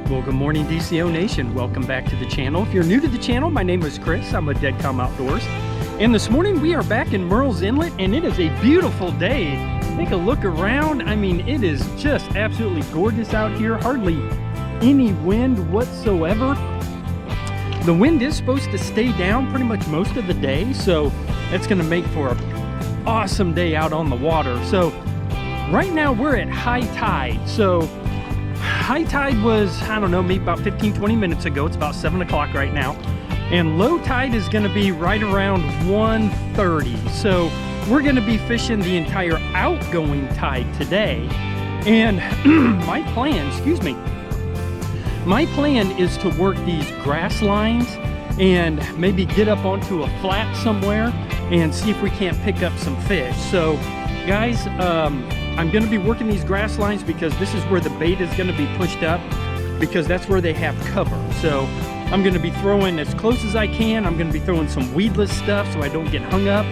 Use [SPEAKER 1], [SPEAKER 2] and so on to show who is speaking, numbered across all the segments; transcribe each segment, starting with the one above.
[SPEAKER 1] Well, good morning, DCO Nation. Welcome back to the channel. If you're new to the channel, my name is Chris. I'm with Dead Calm Outdoors. And this morning we are back in Murrells Inlet, and it is a beautiful day. Take a look around. I mean, it is just absolutely gorgeous out here. Hardly any wind whatsoever. The wind is supposed to stay down pretty much most of the day, so that's going to make for an awesome day out on the water. So right now we're at high tide. So high tide was, I don't know, maybe about 15-20 minutes ago. It's about 7 o'clock right now. And low tide is going to be right around 1:30. So we're going to be fishing the entire outgoing tide today. And my plan is to work these grass lines and maybe get up onto a flat somewhere and see if we can't pick up some fish. So guys, I'm going to be working these grass lines because this is where the bait is going to be pushed up, because that's where they have cover. So I'm going to be throwing as close as I can. I'm going to be throwing some weedless stuff so I don't get hung up,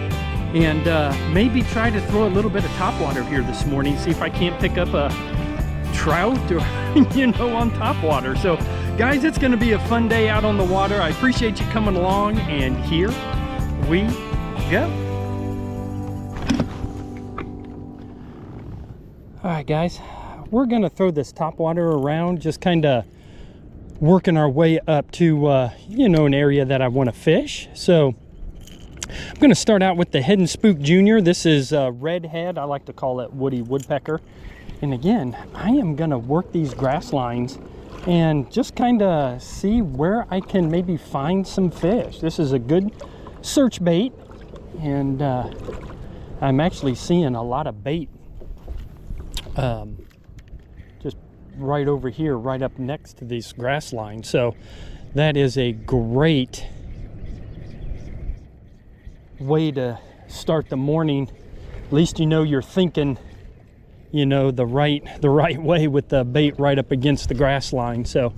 [SPEAKER 1] and maybe try to throw a little bit of topwater here this morning, see if I can't pick up a trout or on topwater. So guys, it's going to be a fun day out on the water. I appreciate you coming along, and here we go. All right, guys, we're gonna throw this topwater around, just kind of working our way up to an area that I want to fish. So I'm gonna start out with the Head and Spook Junior. This is redhead. I like to call it woody woodpecker. And again, I am gonna work these grass lines and just kind of see where I can maybe find some fish. This is a good search bait, and I'm actually seeing a lot of bait just right over here, right up next to these grass lines. So that is a great way to start the morning. At least you're thinking the right way with the bait right up against the grass line. So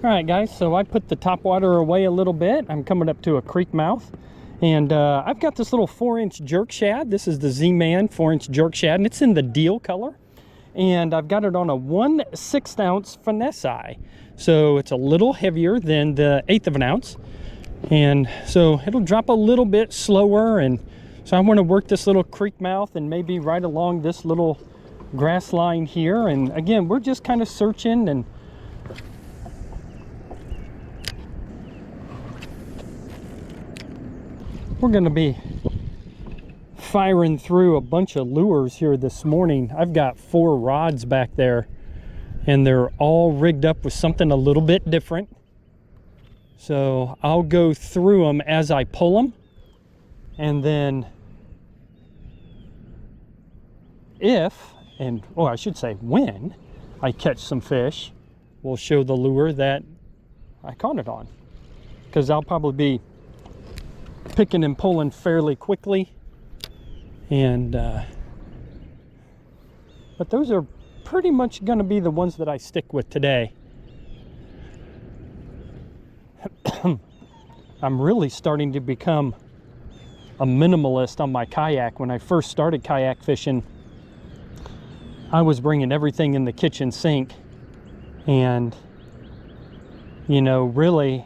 [SPEAKER 1] all right, guys, so I put the topwater away a little bit. I'm coming up to a creek mouth, and I've got this little 4-inch jerk shad. This is the Z-Man 4-inch jerk shad, and it's in the deal color. And I've got it on a 1/6 ounce finesse eye. So it's a little heavier than the 1/8 of an ounce. And so it'll drop a little bit slower. And so I want to work this little creek mouth and maybe right along this little grass line here. And again, we're just kind of searching, and we're going to be firing through a bunch of lures here this morning. I've got 4 rods back there, and they're all rigged up with something a little bit different. So I'll go through them as I pull them, and then I should say when I catch some fish, we'll show the lure that I caught it on, because I'll probably be picking and pulling fairly quickly. And but those are pretty much going to be the ones that I stick with today. I'm really starting to become a minimalist on my kayak. When I first started kayak fishing, I was bringing everything in the kitchen sink, and really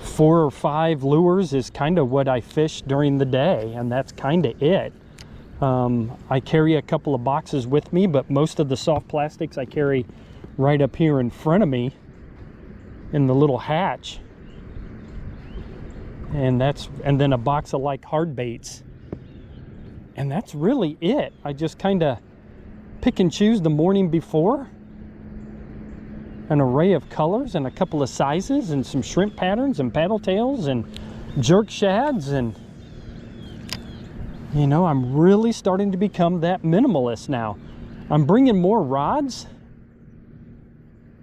[SPEAKER 1] 4 or 5 lures is kind of what I fish during the day, and that's kind of it. I carry a couple of boxes with me, but most of the soft plastics I carry right up here in front of me in the little hatch, and then a box of like hard baits, and that's really it. I just kind of pick and choose the morning before, an array of colors and a couple of sizes and some shrimp patterns and paddle tails and jerk shads, and I'm really starting to become that minimalist now. I'm bringing more rods,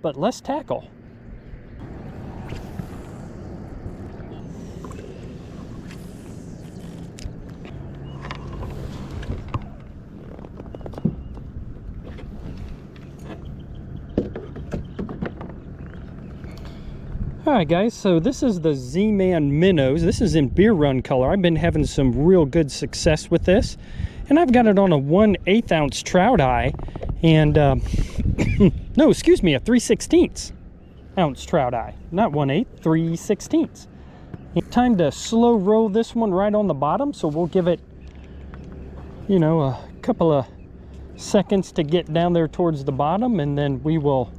[SPEAKER 1] but less tackle. Alright guys, so this is the Z-Man Minnows. This is in beer run color. I've been having some real good success with this. And I've got it on a 1/8 ounce trout eye. And, no, excuse me, a 3/16 ounce trout eye. Not 1/8, 3/16. Time to slow roll this one right on the bottom. So we'll give it, you know, a couple of seconds to get down there towards the bottom. And then we will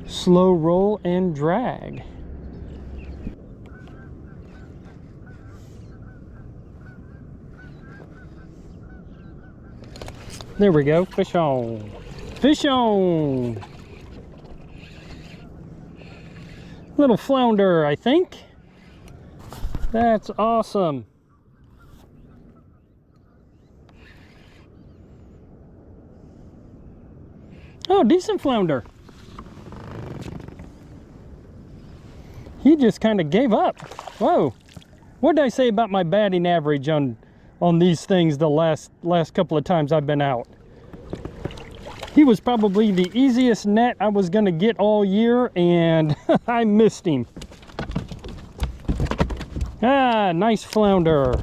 [SPEAKER 1] slow roll and drag. There we go, fish on. Fish on. Little flounder, I think. That's awesome. Oh, decent flounder. He just kind of gave up. Whoa. What did I say about my batting average on these things the last couple of times I've been out? He was probably the easiest net I was gonna get all year, and I missed him. Ah, nice flounder.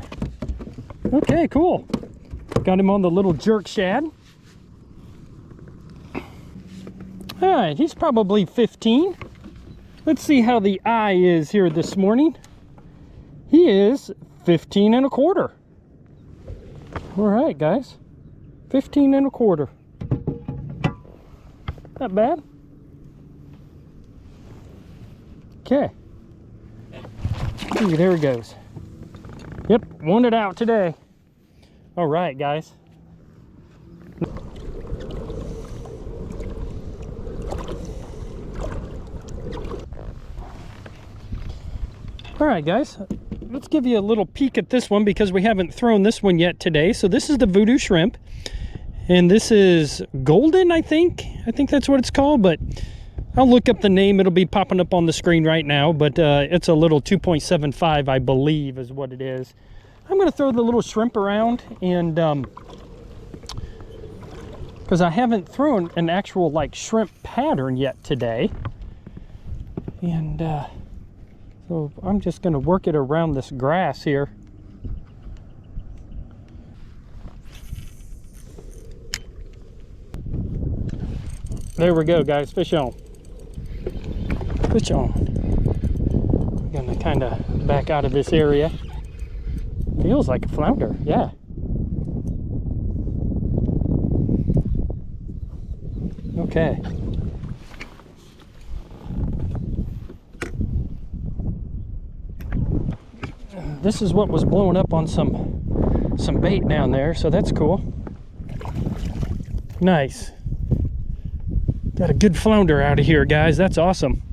[SPEAKER 1] Okay, cool. Got him on the little jerk shad. All right, he's probably 15. Let's see how the eye is here this morning. He is 15 1/4. All right, guys, 15 1/4. Not bad. Okay. Ooh, there he goes. Yep, won it out today. All right, guys. All right, guys. Let's give you a little peek at this one because we haven't thrown this one yet today. So this is the Voodoo shrimp. And this is golden, I think. I think that's what it's called, but I'll look up the name. It'll be popping up on the screen right now, but it's a little 2.75, I believe, is what it is. I'm going to throw the little shrimp around, and because I haven't thrown an actual like shrimp pattern yet today. And so I'm just going to work it around this grass here. There we go, guys. Fish on. Fish on. I'm gonna kind of back out of this area. Feels like a flounder, yeah. Okay. This is what was blowing up on some bait down there, so that's cool. Nice. Got a good flounder out of here, guys. That's awesome.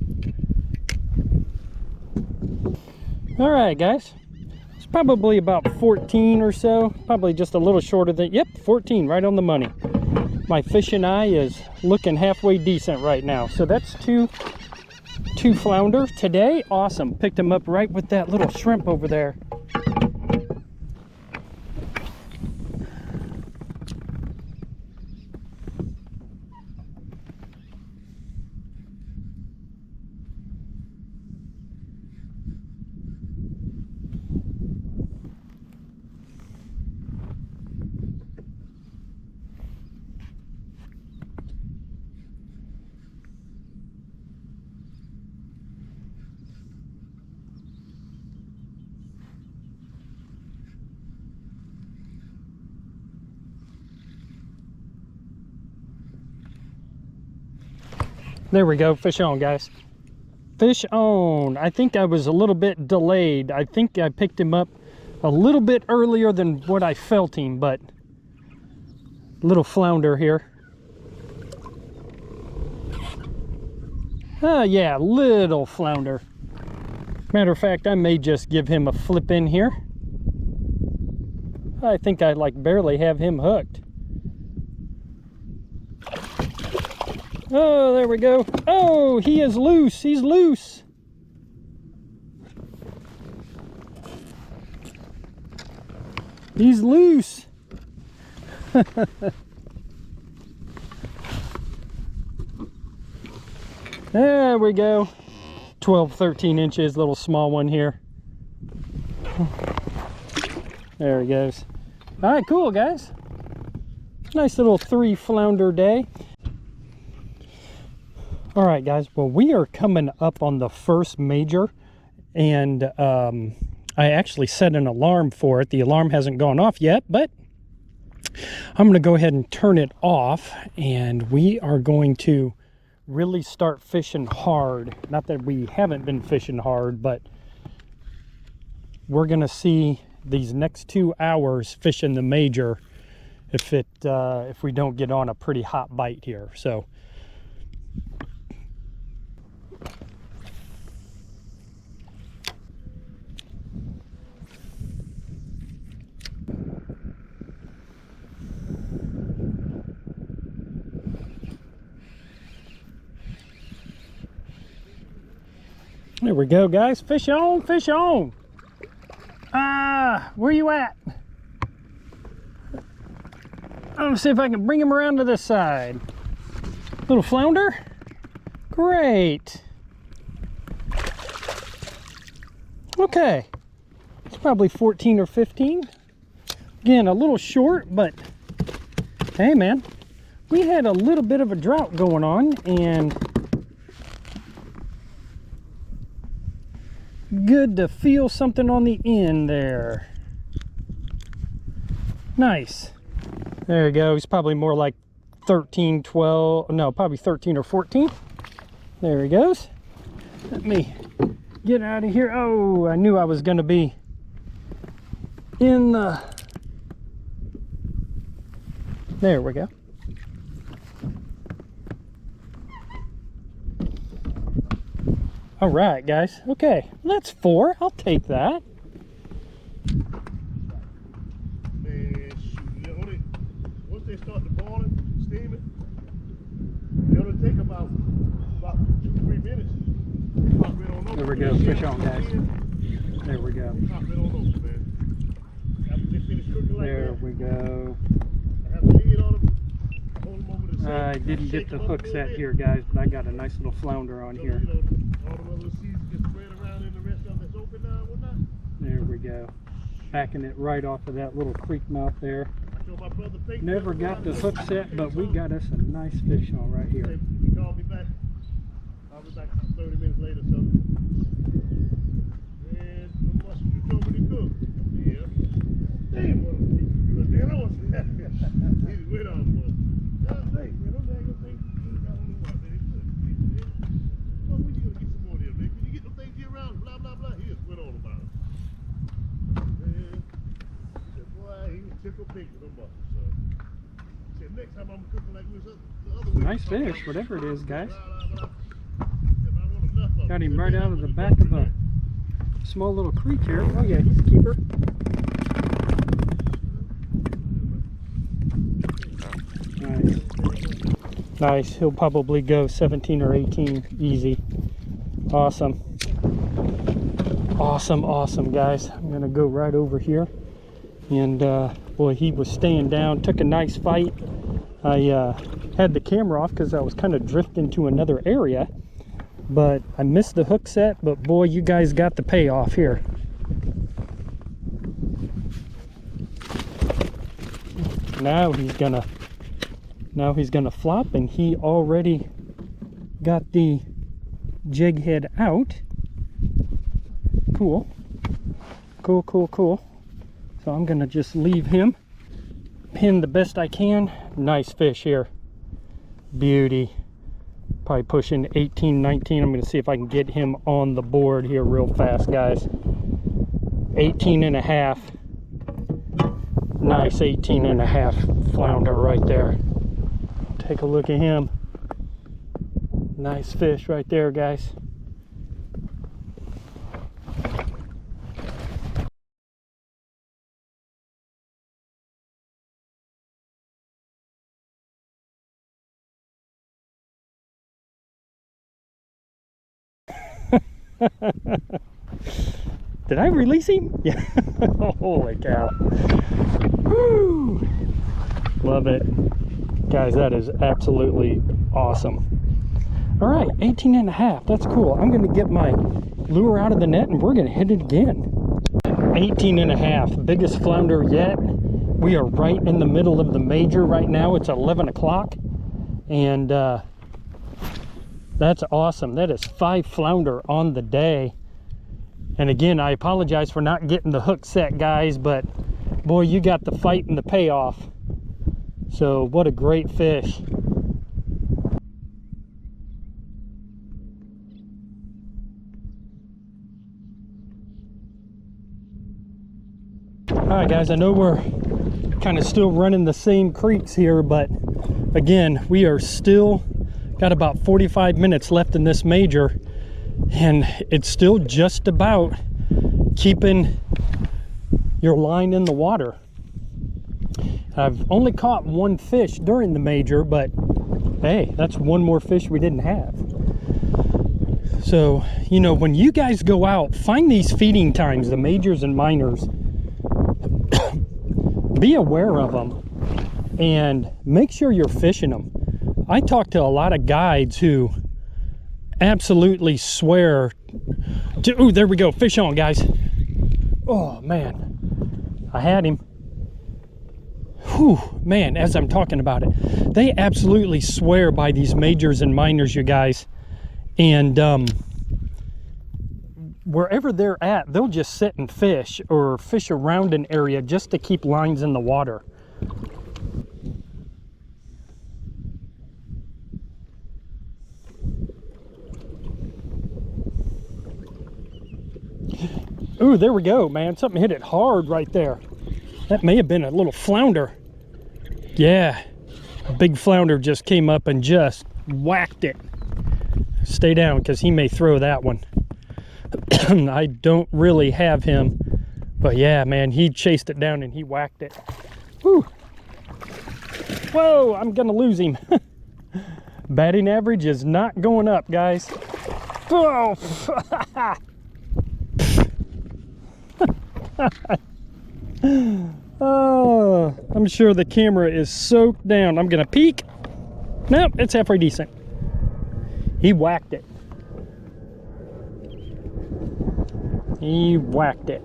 [SPEAKER 1] All right, guys. It's probably about 14 or so. Probably just a little shorter than, yep, 14, right on the money. My fishing eye is looking halfway decent right now. So that's two flounder today. Awesome. Picked them up right with that little shrimp over there. There we go, fish on, guys. Fish on. I think I was a little bit delayed. I think I picked him up a little bit earlier than what I felt him, but little flounder here. Yeah, little flounder. Matter of fact, I may just give him a flip in here. I think I like barely have him hooked. Oh, there we go. Oh, he is loose. He's loose. He's loose. There we go. 12, 13 inches, little small one here. There he goes. All right, cool, guys. Nice little 3 flounder day. All right, guys. Well, we are coming up on the first major, and I actually set an alarm for it. The alarm hasn't gone off yet, but I'm going to go ahead and turn it off, and we are going to really start fishing hard. Not that we haven't been fishing hard, but we're going to see these next 2 hours fishing the major if we don't get on a pretty hot bite here. So there we go, guys. Fish on, fish on. Where you at? I'm gonna see if I can bring him around to this side. Little flounder? Great. Okay. It's probably 14 or 15. Again, a little short, but hey, man. We had a little bit of a drought going on, and good to feel something on the end there. Nice. There you go. He's probably more like 13, 12, no, probably 13 or 14. There he goes. Let me get out of here. Oh, I knew I was going to be in the... There we go. All right, guys. Okay, that's 4. I'll take that.
[SPEAKER 2] Man, shoot. Once they start to boiling, steaming, they only take about 2-3 minutes.
[SPEAKER 1] There we go. Fish on, guys. There we go. There we go. I didn't get the hook set here, guys, but I got a nice little flounder on here. There we go. Backing it right off of that little creek mouth there. Never got the hook set, but we got us a nice fish on right here.
[SPEAKER 2] He called me back. I'll be back 30 minutes later, so. And the mustard you told me to cook. Yeah. Damn, what a good man. I was he's with us, boy. God dang, man, I'm not gonna think. I don't know what, man. Well, we need to get some more there, man. Can you get them things here around? Blah, blah, blah. He just went on about it. Man, he said, boy, he was tickled pink with them mussels, so. He said, next time I'm cooking like this, the other way.
[SPEAKER 1] Nice fish, whatever it is, guys. Got him right out of the back of a small little creek here. Oh yeah, he's a keeper. Nice. Nice. He'll probably go 17 or 18 easy. Awesome. Awesome, awesome, guys. I'm gonna go right over here. And boy, he was staying down, took a nice fight. I had the camera off because I was kind of drifting to another area, but I missed the hook set. But boy, you guys got the payoff here. Now he's gonna flop, and he already got the jig head out. Cool, cool, cool, cool. So I'm gonna just leave him, pin the best I can. Nice fish here, beauty. Probably pushing 18, 19. I'm gonna see if I can get him on the board here real fast, guys. 18 and a half. Nice 18 and a half flounder right there. Take a look at him. Nice fish right there, guys. Did I release him? Yeah. Holy cow. Woo! Love it. Guys, that is absolutely awesome. All right, 18 and a half. That's cool. I'm going to get my lure out of the net and we're going to hit it again. 18 and a half. Biggest flounder yet. We are right in the middle of the major right now. It's 11 o'clock. And that's awesome. That is 5 flounder on the day. And again, I apologize for not getting the hook set, guys, but boy, you got the fight and the payoff. So what a great fish. All right, guys, I know we're kind of still running the same creeks here, but again, we are still got about 45 minutes left in this major, and it's still just about keeping your line in the water. I've only caught 1 fish during the major, but hey, that's 1 more fish we didn't have. So, you know, when you guys go out, find these feeding times, the majors and minors. Be aware of them and make sure you're fishing them. I talk to a lot of guides who absolutely swear to, ooh, there we go, fish on, guys. Oh man, I had him. Whew, man, as I'm talking about it, they absolutely swear by these majors and minors, you guys. And wherever they're at, they'll just sit and fish or fish around an area just to keep lines in the water. Ooh, there we go, man. Something hit it hard right there. That may have been a little flounder. Yeah, a big flounder just came up and just whacked it. Stay down, because he may throw that one. I don't really have him, but yeah, man, he chased it down and he whacked it. Woo. Whoa, I'm gonna lose him. Batting average is not going up, guys. Oh. Oh, I'm sure the camera is soaked down. I'm gonna peek. Nope, it's halfway decent. He whacked it. He whacked it.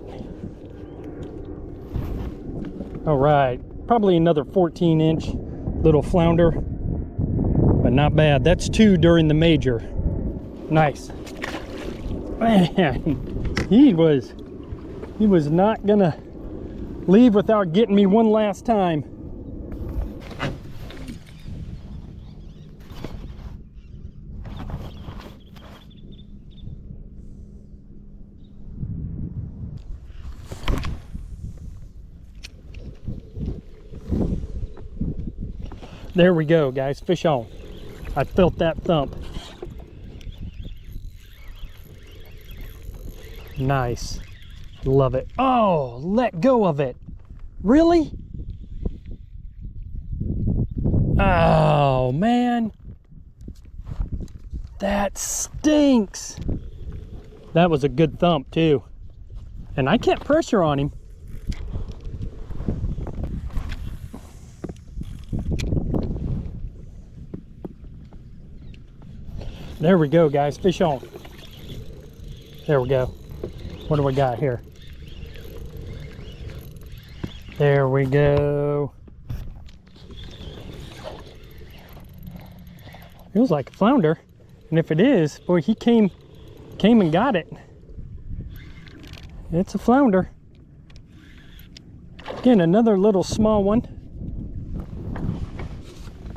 [SPEAKER 1] All right, probably another 14-inch little flounder, but not bad. That's 2 during the major. Nice. Man, he was not gonna leave without getting me one last time. There we go, guys, fish on. I felt that thump. Nice. Love it. Oh, let go of it. Really? Oh, man. That stinks. That was a good thump, too. And I kept pressure on him. There we go, guys. Fish on. There we go. What do we got here? There we go. Feels like a flounder. And if it is, boy, he came and got it. It's a flounder. Again, another little small one.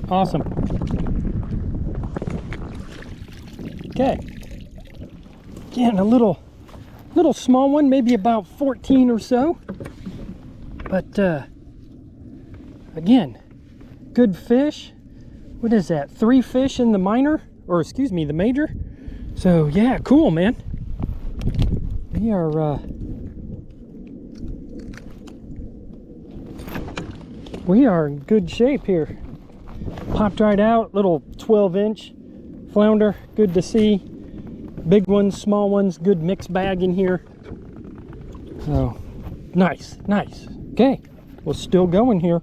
[SPEAKER 1] Awesome. Okay. Again, a little small one, maybe about 14 or so. But again, good fish. What is that? 3 fish in the minor, or excuse me, the major. So yeah, cool, man. We are in good shape here. Popped right out, little 12-inch flounder, good to see. Big ones, small ones, good mixed bag in here. So, nice, nice. Okay, we're still going here.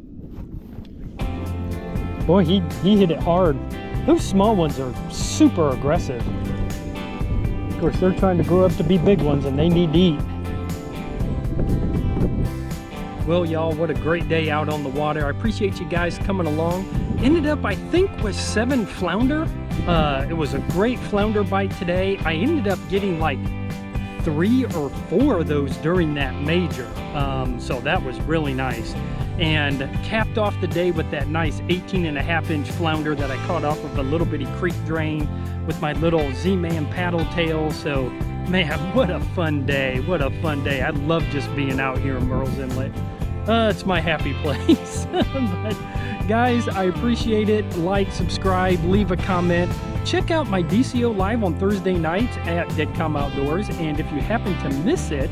[SPEAKER 1] Boy, he hit it hard. Those small ones are super aggressive. Of course, they're trying to grow up to be big ones and they need to eat. Well, y'all, what a great day out on the water. I appreciate you guys coming along. Ended up, I think, with 7 flounder. It was a great flounder bite today. I ended up getting like 3 or 4 of those during that major. So that was really nice. And capped off the day with that nice 18.5-inch flounder that I caught off of a little bitty creek drain with my little Z-Man paddle tail. So, man, what a fun day. What a fun day. I love just being out here in Murrells Inlet. It's my happy place. But guys, I appreciate it. Like, subscribe, leave a comment. Check out my DCO live on Thursday nights at Deadcom Outdoors. And if you happen to miss it,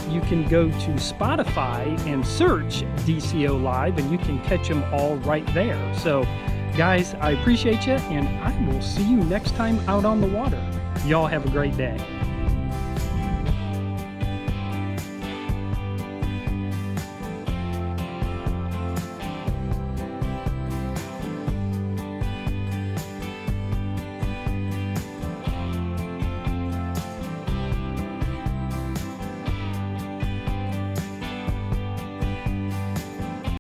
[SPEAKER 1] you can go to Spotify and search DCO Live and you can catch them all right there. So guys, I appreciate you and I will see you next time out on the water. Y'all have a great day.